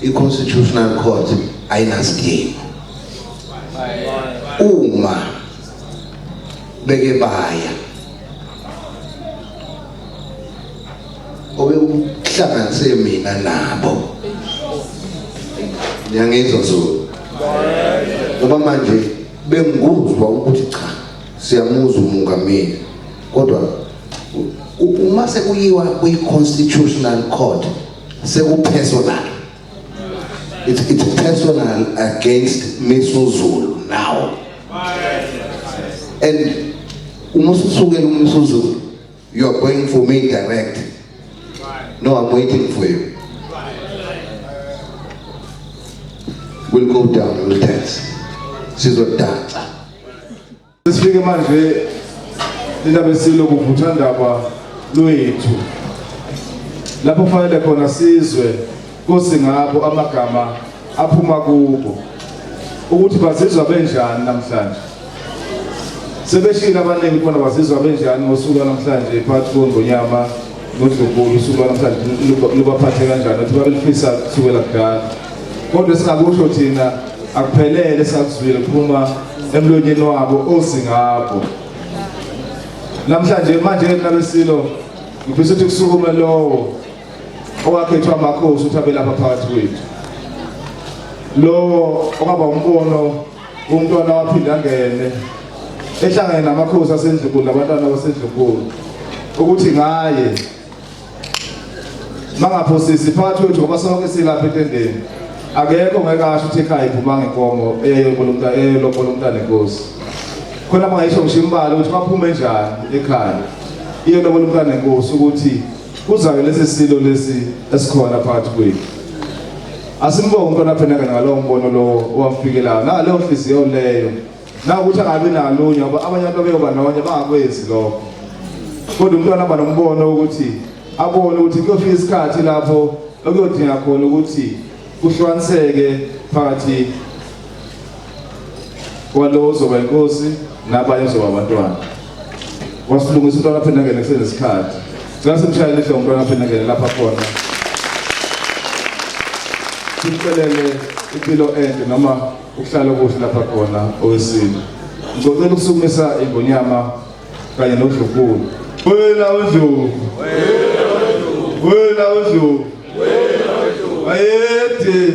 i-Constitutional Court ayinasidingo uma beke baya obekuhlanganise mina nabo ngiyangizwa Zulu ngoba manje bengikuzwa ukuthi cha siyamuzwa umongameli kodwa uma sekuyiwa kwi-Constitutional Court sekupersonal it's personal against Misuzulu now and uma usukela uMisuzulu you are going for me direct no I'm waiting for you we'll go down we'll dance sizodansa sifike manje indaba esilo kuvuthanda lwethu lapho fanele khona sizwe Nkosi ngabo amagama aphuma kubo ukuthi bazizwa benjani namhlanje sebeshila abaningi bona bazizwa benjani ngosuku namhlanje phakathi koNgonyama noDlukulu usuku namhlanje lubaphathe kanjani ukuthi babelifisa kusukela kudala kodwa singakusho thina akuphelele sakuzwile kuphuma emlonyeni wabo osingabo namhlanje manje nabesilo ngifisa ukuthi kusukume lowo owakhethwa amakhosi ukuthi abe lapha phakathi kwethu lo okaba umbono umntwana waphinda angene ehlangene namakhosi aseNdlukulu labantwana baseNdlukulu ukuthi ngaye mangaphosisi phakathi kwethu ngoba sonke silapha etendeni akekho ngeke asho ukuthi ekhaya iphuma ngenkomo eyayolobona umntana enkosi khona mangayisho ngishimbala ukuthi baphume njani ekhaya iyolobona umntana enkosi ukuthi kuzayo lesi silo lesi esikhona phakathi kwethu asimbonge umntwana phenaka ngalowo mbono lo owamfikelayo naleyo nhliziyo leyo na ukuthi angabi nalunye ngoba abanye abantu abeyoba nonye bangakwezi lokho kodwa umntwana aba nombono ukuthi abone ukuthi kuyofika isikhathi lapho okuyodinga khona ukuthi kuhlukaniseke phakathi kwalowo ozoba inkosi nabanye ozoba abantwana wasilungisa umntwana phenaka kusenesikhathi Singasimshayela ihle umntwana aphendangene lapha khona. Sicelele impilo ende noma ukuhlala kuhle lapha khona owesini. Ngicela ukusukumisa iNgonyama kanye noDlukulu. Wena uDlukulu. Wena uDlukulu. Ayethe.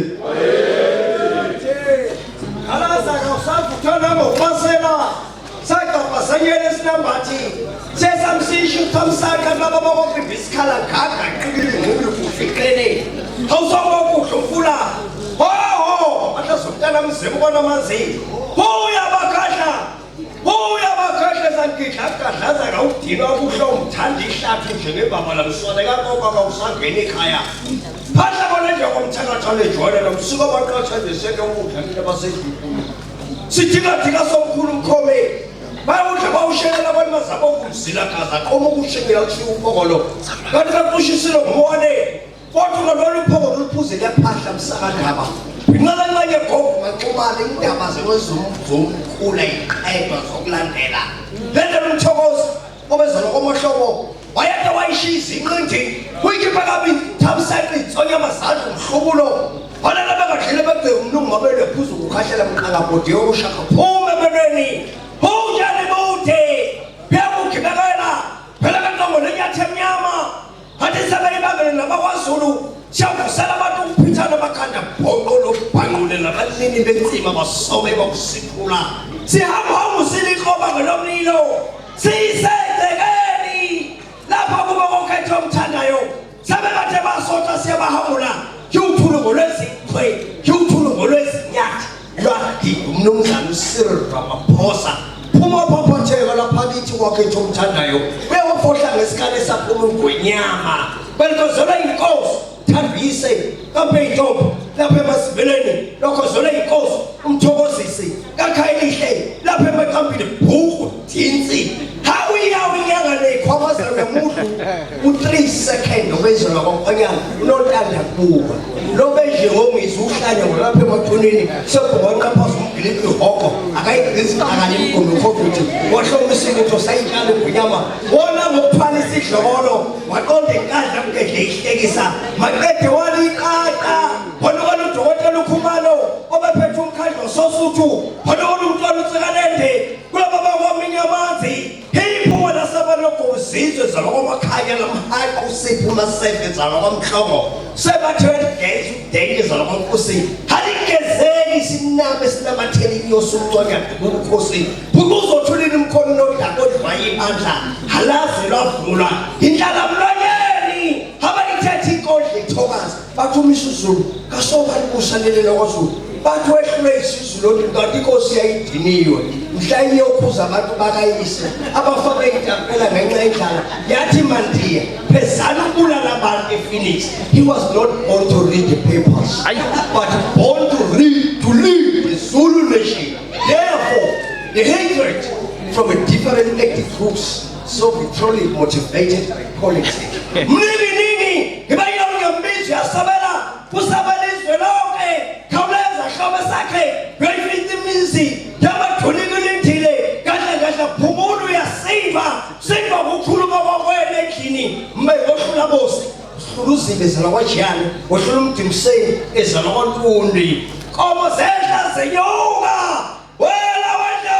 Alaza kausavutana ngokubasela. Saka basanyele sinambathi. Sesamsisho tamsaka laba bokubisikhala gaga qikile ngulu kufikrene. Awusokuhlufula. Ho atazomtana mzemo kona manzi. Buya bakahla sankihla kadlaza ngawudina ukuhlo umthanda ihlathi njengebaba lamswane kagogo kawusangena ekhaya. Phahla bona nje komthakatha lejona nomsuka abaqatsha ngeseke ukudla into abasedlukulu. Sidinga somkhulu umkhome. Bayudla bawushelela abantu bazabo kumzilakaza qoma ukushekela kushiya uphokolo. Kanti kaQushisilo ngumone. Kodwa lolu phokolo luphuzele ephahla msakandaba. Inqala gogo maxubane indaba zomkhulu ayiqedwa zokulandela. Lento umthokozi obezalo komahlobo wayeke wayishisa inqindi. Kuyikhipha kabi thamsaqi itsonyama zadla umhlubulo. Balala bangadlile bebhe umlungu ngabele phuzu ukukhahlela umqala bodi yokushaka phuma emenweni. Hujani bote. Pia ukibekela. Phela kantongo lenyathe emnyama. Hathi sebeyibangele nabakwaZulu. Siyavusela abantu ukuphithana amakhanda bhonqo lobhanqule nabanini bensima basobe bokusiphula. Sihamba usilikhoba ngelomlilo. Siyisegcekeni. Lapha kuba kokhetho omthandayo. Sebekade basotha siyabahamula. Yuthulu ngolwezithwe. Yuthulu ngolwezinyathi. Lwathi umnumzana uCyril Ramaphosa. Phuma phaphatheka lapha kithi kwakhetho omthandayo. Uyawafohla ngesikhathi saphuma uNgonyama. Belikozela inkosi. Thambise kaPeyitop lapha emasibeleni lokhozola inkosi umthokozisi kaKhayelihle lapha emakhambile bhuku dinsi hawiyawinyanga lekhwabaza nomuntu u3 second obezela kwaNkonyana unontanda kuba lobeje ngomizi uhlanya ngolapha emathuneni sebhonqa phansi umgiliphi hoko akayigcisa akanye imgomo ukuthi wahlomisa ukuthi sayitshalo uNgonyama wona ngokuthwala isidlokolo waqonda inkandla mkedle ihlekisa maqede waliqaqa bona Lesotho phana umntwana usekalende kulaba bakwaminyamazi hiphuma lasabaloko uzizwe zalokwamakhaya lamhaqa usipho masefe zalokwamhlobo sebathe gezi udenge zalokwamkhosi haligezeli siname sinamatheli yosumncwanya ubukhosi bukuzotholini umkhono nodlako odvaye ibandla halaze lwavula indlala mlonyeni habayithetha inkodle ithokazi bathi umishuzulu kasokali kusanelelo kwaZulu bathi wehlule isizulu kanti inkosi yayidiniwe mhla iyokhuza abantu bakayise abafake intapela ngenxa yendlala yathi mandiya phezana ubulala abantu ePhoenix. He was not born to read the papers but born to lead the Zulu nation. Therefore the hatred from a different ethnic groups so petrolly motivated by politics. Mnini ibayongambizi yasabela kusabalizwe lonke khawuleza hlobo sakhe uyayifita imizi yabathulilindile kahle phumulu yasiva siva ukukhuluma kwakwena endlini mbe wohlula bosi sihluzile ezala kwajiyane wohlula umdimseni ezala kwantundi komo zehla zenyuka wela wendo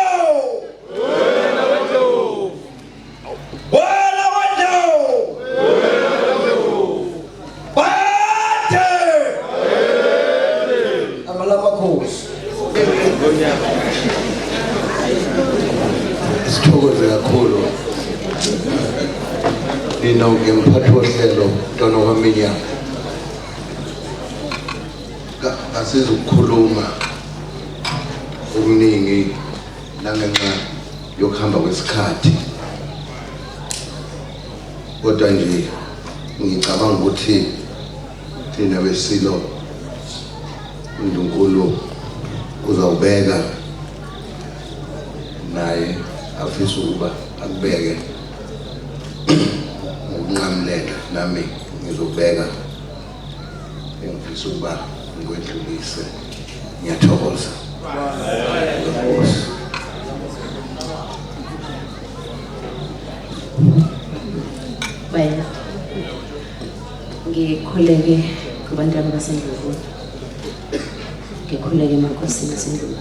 Sithokoze kakhulu nina ngemphathi wohlelo Mntwana kwaMinyaka asizukukhuluma okuningi nangenxa yokuhamba kwesikhathi kodwa nje ngicabanga ukuthi thina besilo uNkulunkulu uzawubeka naye afisa ukuba akubeke ngokunqamleka nami ngizobeka engifisa ukuba ngikwedlulise. Ngiyathokoza. Well, ngikhuleke kubantwana baseNdlovu, ngikhuleke emakhosini aseNdlovu,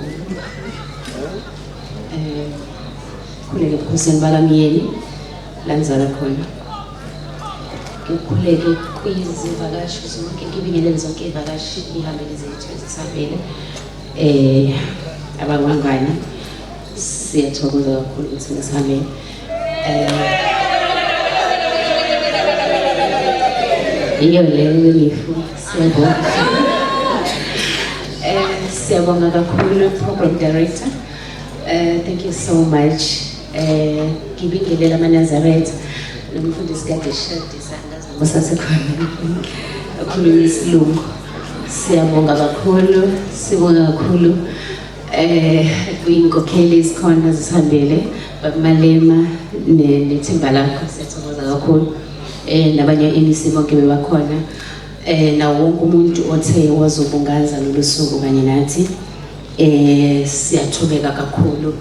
khuleke ebukhosini bakaMyeni la ngizalwa khona, ngikhuleke kwizivakashi zonke, ngibingelele zonke ivakashi ihambele zethu ezisabele, abangwangane siyathokoza kakhulu ukuthi nisihambele. Iyo leyo ngifu siyabonga. Siyabonga kakhulu program director. Thank you so much. Ngibingelela amaNazaretha nomfundisi kaDeshadi sangaza musasekhona. Kakhulu isilungu. Siyabonga kakhulu, sibonga kakhulu kwinkokheli isikhona zisihambele bakumalema nethimba lakho siyathokoza kakhulu. Nabanye NEC bonke bebakhona nawo wonke umuntu othe wazobungaza lolu suku kanye nathi siyathobeka kakhulu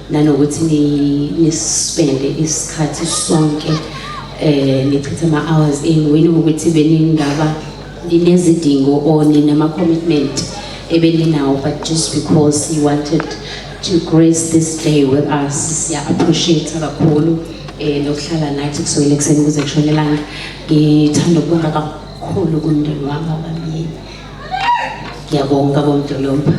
nanokuthi nispende isikhathi sonke nichitha ama-hours wena ukuthi beningaba ninezidingo or ninama commitment ebeninawo, but just because you wanted to grace this day with us siya appreciate kakhulu nokuhlala nathi kusukela ekseni kuze kushone ilanga. Ngithanda ukubonga kakhulu kumndeni wami abamyeni, ngiyabonga bomdolomba,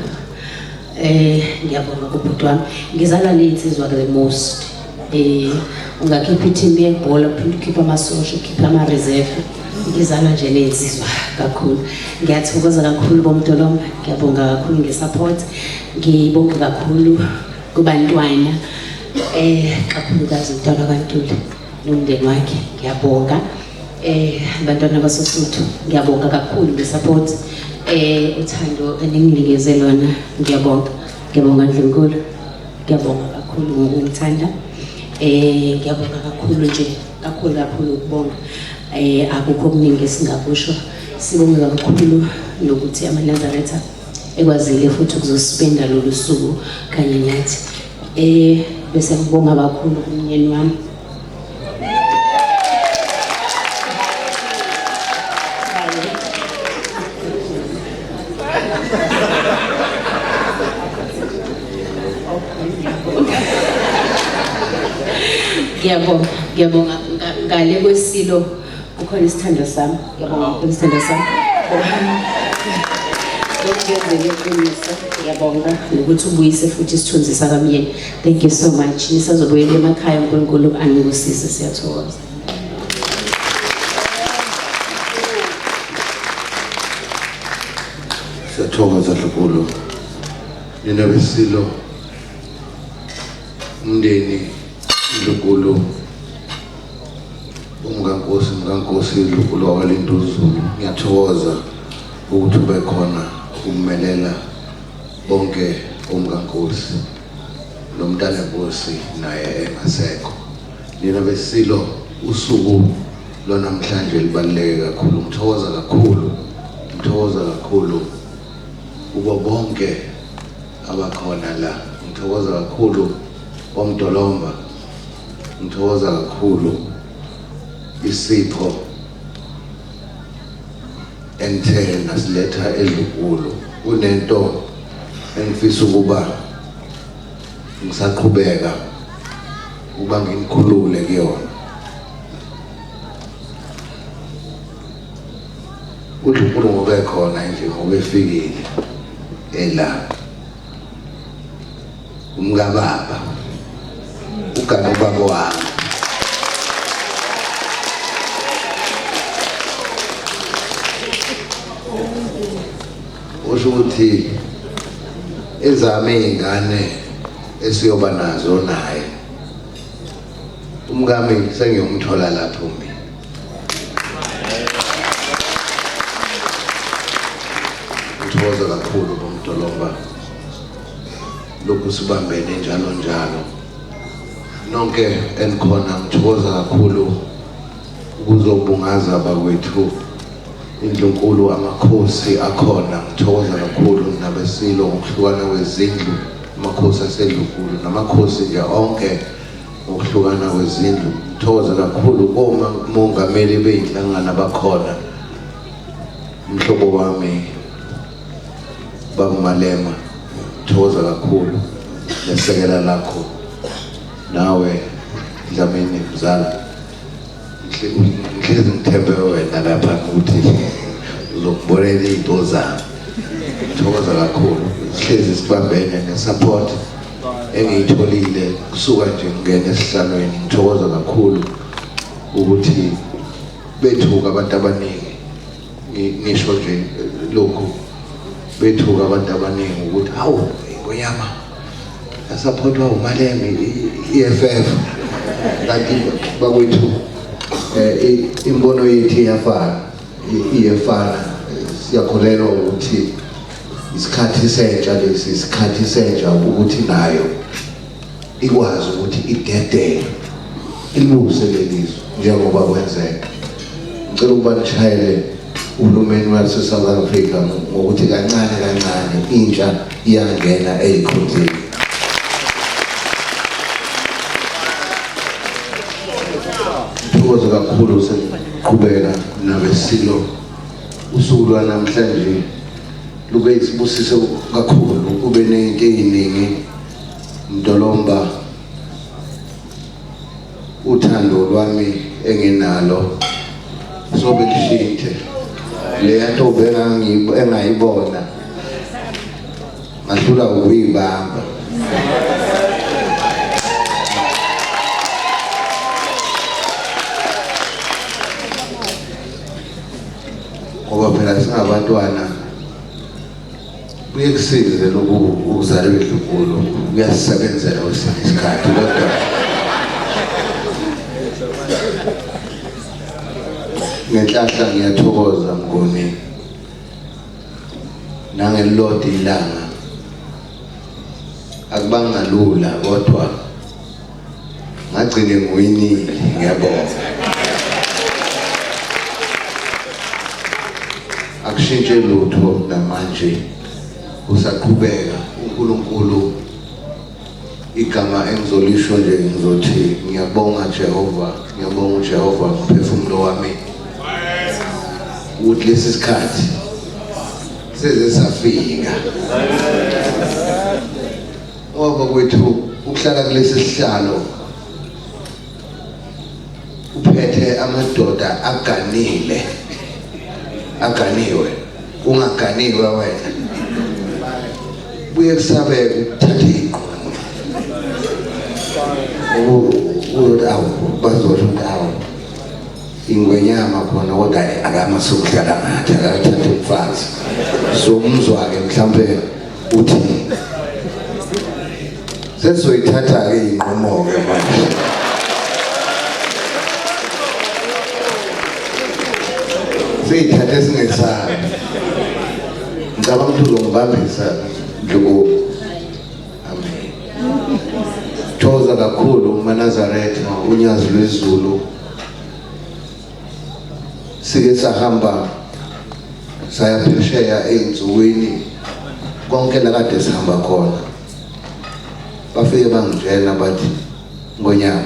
ngiyabonga kubhuti wami, ngizalwa ney'nsizwa the most. Ungakhipha i-team yebhola uphinde ukhipha amasosha ukhipha ama-reserve, ngizalwa nje ney'nsizwa kakhulu. Ngiyathokoza kakhulu bomdolomba, ngiyabonga kakhulu nge-support, ngibonge kakhulu kubantwana kakhulukazi uMntwana kaNtuli nomndeni wakhe, ngiyabonga. Abantwana basoSuthu ngiyabonga kakhulu nge-support, uthando eninginikeze lona, ngiyabonga. Ngiyabonga Ndlunkulu, ngiyabonga kakhulu ngokungithanda, ngiyabonga kakhulu nje kakhulu ukubonga. Akukho okuningi esingakusho, sibonga kakhulu nokuthi amaNazaretha ekwazile futhi ukuzospenda lolu suku kanye nathi. Bese ngibonga kakhulu kumyeni wami. ngiyabonga ngale kwesilo kukhona isithando sami. Ngiyabonga kukhona isithando sami. Ngiyenzele iqiniso. Ngiyabonga ukuthi ubuyise futhi isithunzi sakamyeni. Thank you so much. Nisazobuyela emakhaya uNkulunkulu anikuzise siyathokoza. Siyathokoza Dlunkulu. Nina besilo umndeni Dlunkulu umkankosi Dlunkulu waLinduzulu. Ngiyathokoza ukuthi ube khona ukumelela bonke umkankosi nomntana Nkosi naye engasekho. Nina besilo usuku lwanamhlanje libaluleke kakhulu. Ngithokoza kakhulu ubo bonke abakhona la. Ngithokoza kakhulu omdolomba. Ngithokoza kakhulu isipho enthe nasiletha eDlunkulu. Kunento engifisa ukuba ngisaqhubeka ukuba nginikhulule kuyona. uDlunkulu ngobe khona nje ngobe efikile ela umkababa ugana ubaba wami. Usho ukuthi ezame izingane esiyoba nazo naye umkami sengiyomthola lapho mina. Ngithokoza kakhulu bomdolomba lokhu sibambene njalo nonke enikhona. Ngithokoza kakhulu ukuzobungaza bakwethu iNdlunkulu amakhosi akhona. Ngithokoza kakhulu nabesilo ngokuhlukana kwezindlu amakhosi aseDlunkulu namakhosi nje onke ngokuhlukana kwezindlu. Ngithokoza kakhulu mongameli beyinhlangano abakhona. Umhlobo wami bakumalema ngithokoza kakhulu nesekela lakho nawe Dlamini mzala. Ngihlezi ngithembe wena lapha ukuthi uzokubonela izinto zami. Ngithokoza kakhulu sihlezi sibambene nesupport engiyitholile kusuka nje ngene esihlalweni. Ngithokoza kakhulu ukuthi bethuka abantu abaningi. Ngisho nje lokhu bethuka abantu abaningi ukuthi hawu ngoyama asupportwa uMalema iFF. Kanti bakwethu imbono yethu iyafana. Siyakholelwa ukuthi isikhathi sentsha lesi isikhathi sentsha ukuthi nayo ikwazi ukuthi idedele ilibuse lelizwe njengoba kwenzeka. Ngicela ukuba nishayele uhulumeni wase South Africa ngokuthi kancane intsha iyangena ezikhundleni. Ngithokoza kakhulu seniqhubeka nabesilo. Usuku lwanamhlanje lube isibusiso kakhulu. Kube nezinto eziningi Mdolomba. Uthando lwami enginalo sobe lishinthe. Le nto engayibona ngahlula ukuyibamba. Ngoba phela singabantwana kuyekusize ukuzalwa eDlunkulu kuyasebenzela kwesinye isikhathi kodwa ngenhlahla ngiyathokoza Mnguni nangelilodwa ilanga akubanga lula kodwa ngagcine nguyinile. Ngiyabonga akushintshe lutho namanje usaqhubeka. uNkulunkulu igama engizolisho nje ngizothi ngiyabonga Jehova ngophefumulo wami ukuthi lesi sikhathi seze safika. Ngoba kwethu ukuhlala kulesi sihlalo uphethe amadoda aganiwe ungaganiwe wena buye kusabeka ukuthatha iqomo awu bazosho awu ingwenyama khona kodwa akamasukudlala ngathi akathatha umfazi so umzwa-ke mhlawumbe uthi sesizoyithatha-ke iy'nqumo-ke manje siyithathe singesabi ngicabanga ukuthi uzongibambisa Dlugu. Amen. Thoza kakhulu uManazaretha unyazi lwezulu. Sike sahamba saya phesheya einzukwini konke la kade sihamba khona. Bafike bangitshela bathi ngonyama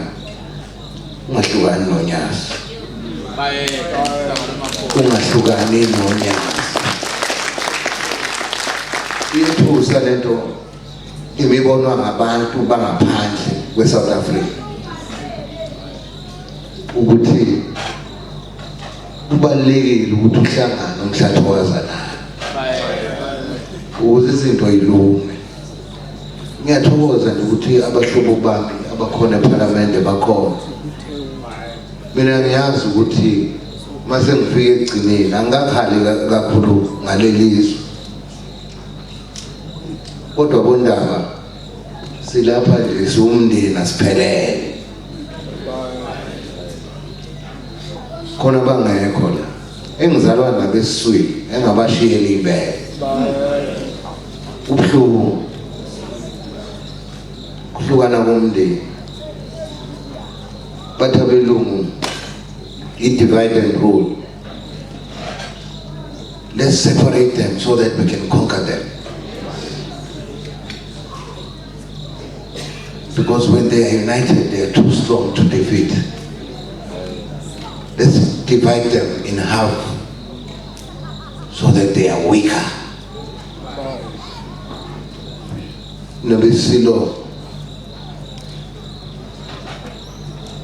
ungahlukani nonyazi. Ungahlukani nonyazi. Iyethusa lento imibonwa ngabantu bangaphandle kweSouth Africa ukuthi kubalekile ukuthi uhlangane umhlathokozana ukuze izinto yilume. Ngiyathokoza nje ukuthi abahlobo bami abakhona eParliament bakhona. Mina ngiyazi ukuthi mase ngifike egcineni angakhali kakhulu ngalelizwe. Kodwa bondaba silapha nje siwumndeni asiphelele. Khona bangekho la engizalwa nabesiswini engabashiyela ibele. Ubuhlungu kuhlukana komndeni. Bathi abelungu i-divide and rule. Let's separate them so that we can conquer them. Because when they are united, they are too strong to defeat. Let's divide them in half so that they are weaker. Nabisilo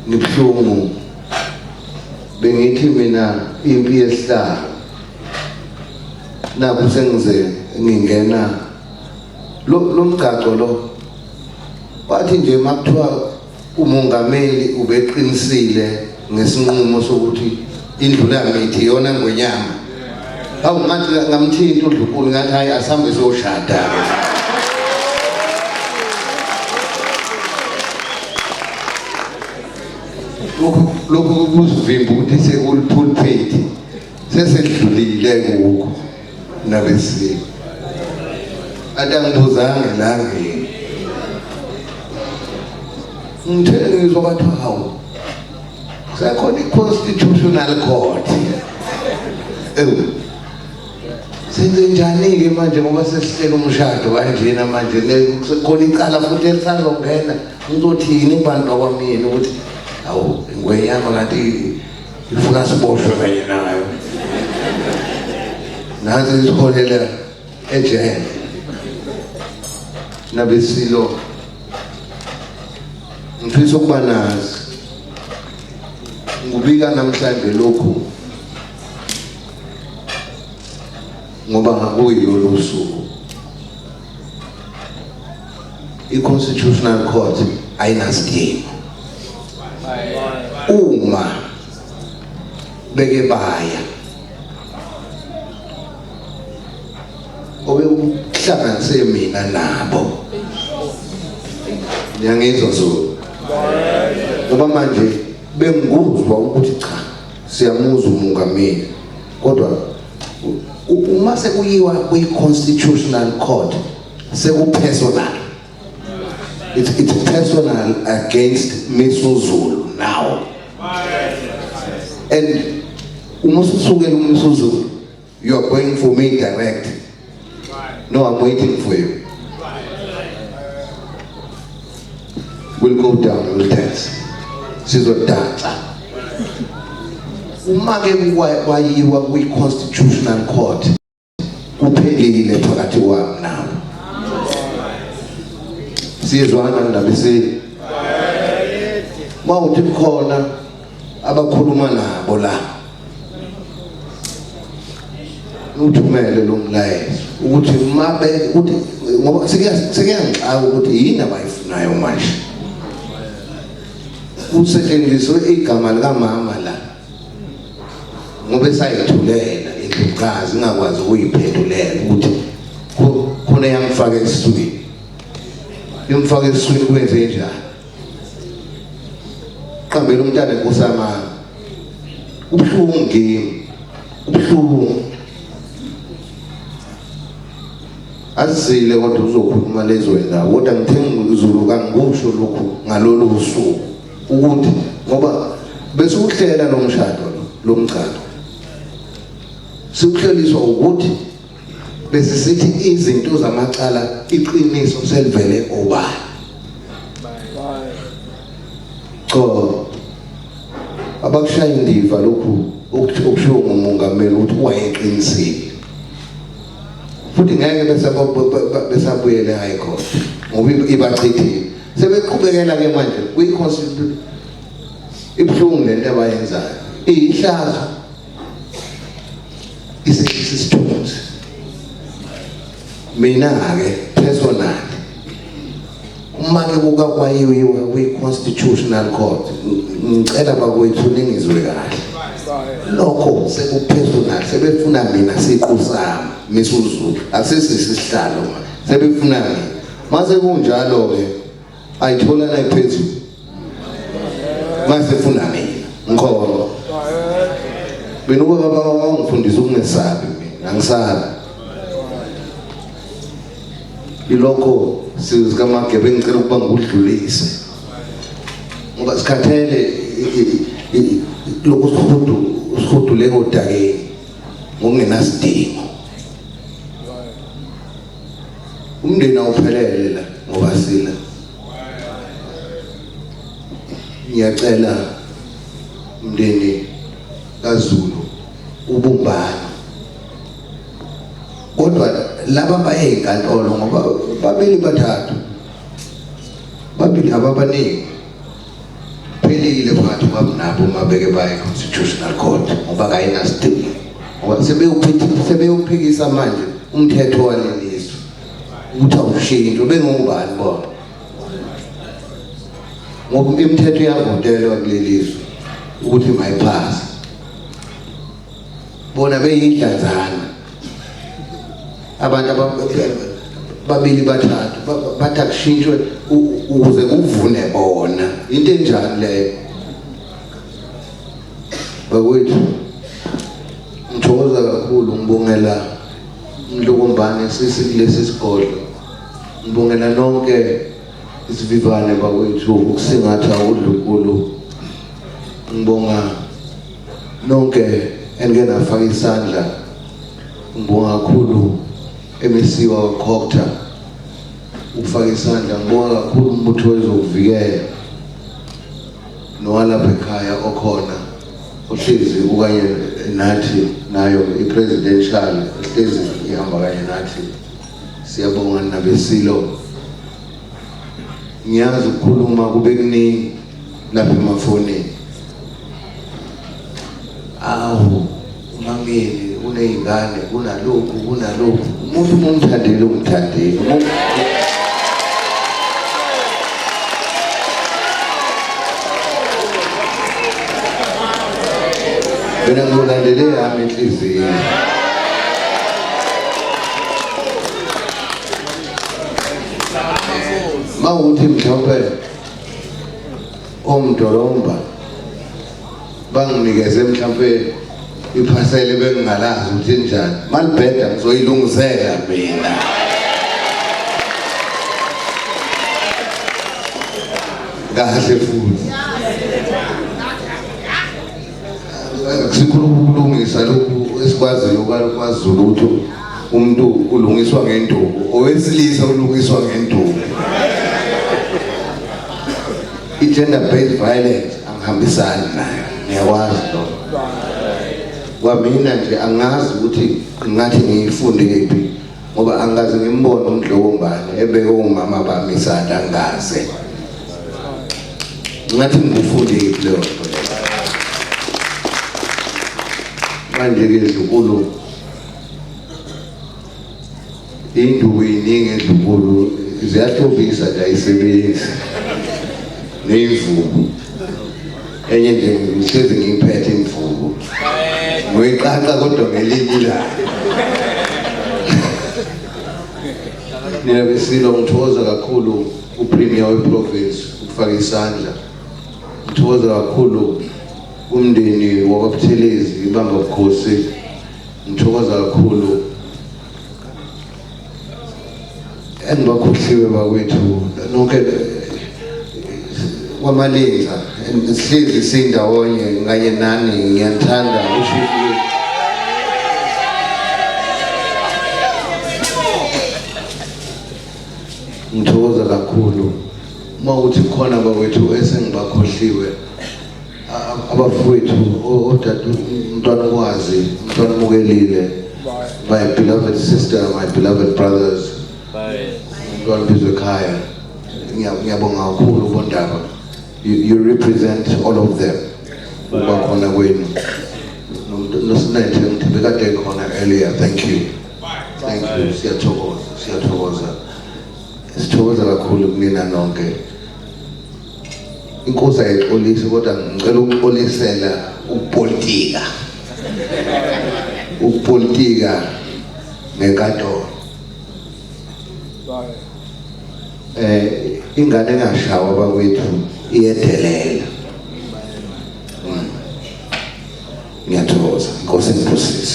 nibhlungu bengithi mina impi yesihlalo naku sengize ngingena lo mgaqo lo bathi nje makuthiwa umongameli ubeqinisile ngesinqumo sokuthi indlu yamithi yona ngonyama awu ngathi ngamthinta uDlunkulu ngathi hayi asambe soshada lokho kuzivimba ukuthi sekulpulpit sesedlulile ngoko nabesiko adangibuzange la ngini ngithele ngizwa bathi hawu sekhona i-constitutional court senze njani-ke manje ngoba sesihlela umshado kanjena manje sekhona icala futhi elisazongena ngizothini kubantu bakwamina ukuthi awu ingwenyama kanti ifuna siboshwe kanye nayo nazi isiholela ejele nabesilo ngifisa ukuba nazi ngubika namhlanje lokhu ngoba ngakuyilo lusuku i-constitutional court ayinasidingo uma beke baya obekuhlanganise mina nabo ngiyangizwa zulu ngoba manje bengikuzwa ukuthi cha siyamuzwa umongameli kodwa uma sekuyiwa kwi-constitutional court sekupersonal it's personal against Misuzulu now and umusukela uMisuzulu you are going for me direct no I'm waiting for you we'll go down we'll dance sizodansa uma ke wayiwa kwi-constitutional court kuphelile phakathi kwami nawe siyezwana nabeseli mawuthi khona abakhuluma nabo la uthumele lo mlayezo ukuthi mabe ukuthi ngoba sekuyangixaka ukuthi yini abayifunayo manje usetshenziswe igama likamama la ngoba esayithulela indlovukazi ingakwazi ukuyiphendulela ukuthi khona yangifaka esiswini imfaka esiswini kwenze njani qambela umntana enkosamama ubuhlungu ngimi ubuhlungu azile kodwa uzokhuluma lezo ndawo kodwa ngithenga izulu kangikusho lokhu ngalolu usuku ukuthi ngoba bese uhlela lo mshado lo mchado sikuhleliswa ukuthi bese sithi izinto zamacala iqiniso selivele obani cho abakushaya indiva lokhu okushiwo ngumongameli ukuthi wayeqinisile futhi ngeke besabuyele high court ngoba ibachithile sebeqhubekela ke manje kwi-constitution ibuhlungu lento abayenzayo ihlazo isisithunzi mina-ke personal uma-ke kukakwayiwe kwi-constitutional court ngicela bakwethu ningizwe kahle lokho sekupersonal sebefuna mina siqu sami misuzulu asesisihlalo sebefuna mina mase kunjalo-ke ayithola nayiphezulu mase funa mina ngikholwa mina ubaba wangifundisa ukungesabi mina angisabi ilokho sizikamaGebe ngicela ukuba ngikudlulise ngoba sikhathele lokhu sihudu odakeni ngokungenasidingo umndeni awuphelele la ngoba sila ngiyacela umndeni kaZulu ubumbano kodwa laba baye enkantolo ngoba babili bathathu babili ababaningi phelile phakathi kwabo nabo mabeke baye constitutional court ngoba kayinasidingo ngoba sebeyuphikisa manje umthetho walelizwe ukuthi awushintsho bengobani bona ngoba imithetho iyavotelwa kulelizwe ukuthi mayiphase bona beyidlanzana abantu babili bathathu bathi akushintshwe ukuze kuvune bona into enjani leyo bakwethu ngithokoza kakhulu ngibongela uNdlokombane kulesi sigodlo ngibongela nonke isivivane bakwethu ukusingatha udlunkulu ngibonga nonke engeke nafaka isandla ngibonga kakhulu emisiwa wakhokta ukufaka isandla ngibonga kakhulu umbutho wezokuvikela nowalapha ekhaya okhona ohlezi ukanye nathi nayo i-presidential ohlezi ihamba kanye nathi siyabonga nabesilo ngiyazi ukukhuluma kube kuningi lapha emafonini awu umameli uneyingane kunalokhu umuntu umthandele mina ngilandele yami inhliziyo mawuthi mhlawumbe omdolomba banginikeze mhlawumbe iphasele bengingalazi ukuthi njani malibheda ngizoyilungisela mina kahle futhi sikhuluma ukulungisa lokhu esikwaziyo kwaZulu ukuthi umuntu ulungiswa ngenduku owesilisa ulungiswa ngenduku i-gender based violence angihambisani nayo ngiyakwazi lokho kwamina nje angazi ukuthi ngathi ngiyifunde kephi ngoba angazi ngimbone uNdlokombane ebeke umama bami isandla angaze ngathi ngifunde kephi leyo manje-ke Dlukulu induku iningi eDlukulu ziyahlobisa nje ayisebenzi nemvubu enye nje ngihlezi ngiyiphethe imvubu ngoyiqaqa kodwa ngelinye ilanga mina besilo ngithokoza kakhulu uPremier weProvince ukufaka isandla ngithokoza kakhulu umndeni wakwaButhelezi ibanga ubukhosi ngithokoza kakhulu engibakhohliwe bakwethu nonke kwamalenza sihlezi sindawonye nganye nani ngiyathanda ushifu ngithokoza kakhulu uma uthi khona bakwethu esengibakhohliwe abafowethu odade umntwana wazi umntwana mukelile my beloved sister my beloved brothers umntwana bizwe ekhaya ngiyabonga kakhulu bondaba you represent all of them uba khona kwenu nosinethe ngithi bekade khona earlier thank you siyathokoza sithokoza kakhulu kunina nonke inkosi ayixolisi kodwa ngicela ukuxolisela ukupolitika ngenkantolo ingane engashawa bakwethu iyedelela ngiyathokoza inkosi inkosi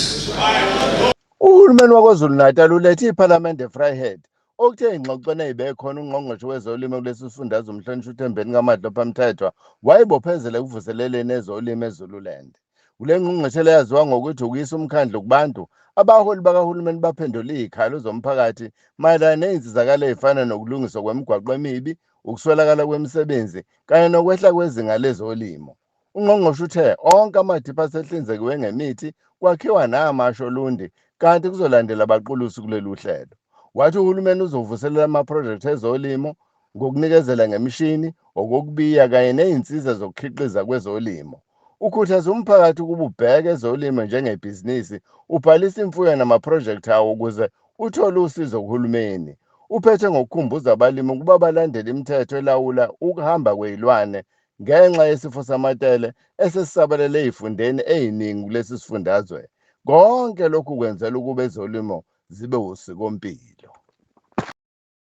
Uhulumeni waKwaZulu Natal ulethe iParliament eVryheid okuthe ingxoxweni eyibekhona ungqongqoshe wezolimo kulesi sifundazwe umhlonishwa uThembeni kaMadlo Phamthethwa wayibophezela ekuvuseleleni ezolimo eZululand. Kule ngqongqoshela yaziwa ngokuthi ukuyisa umkhandlu kubantu abaholi bakahulumeni baphendula izikhalo zomphakathi mayelana nezinsizakalo ezifana nokulungiswa kwemigwaqo emibi, ukuswelakala kwemisebenzi kanye nokwehla kwezinga lezolimo. Ungqongqoshe uthe onke amadipha asehlinzekiwe ngemithi kwakhiwa namasho olundi kanti kuzolandela abaqulusi kulolu hlelo. Wathi uhulumeni uzovuselela amaphrojekthi ezolimo ngokunikezela ngemishini, okokubiya kanye nezinsiza zokukhiqiza kwezolimo. Ukhuthaza umphakathi ukuba ubheke ezolimo njengebhizinisi, ubhalise imfuyo namaphrojekthi awo ukuze uthole usizo kuhulumeni. Uphethe ngokukhumbuza abalimi ukuba balandele imithetho elawula ukuhamba kwezilwane ngenxa yesifo samatele esesisabalele ezifundeni eziningi kulesi sifundazwe. Konke lokhu kwenzela ukuba ezolimo zibe usikompilo.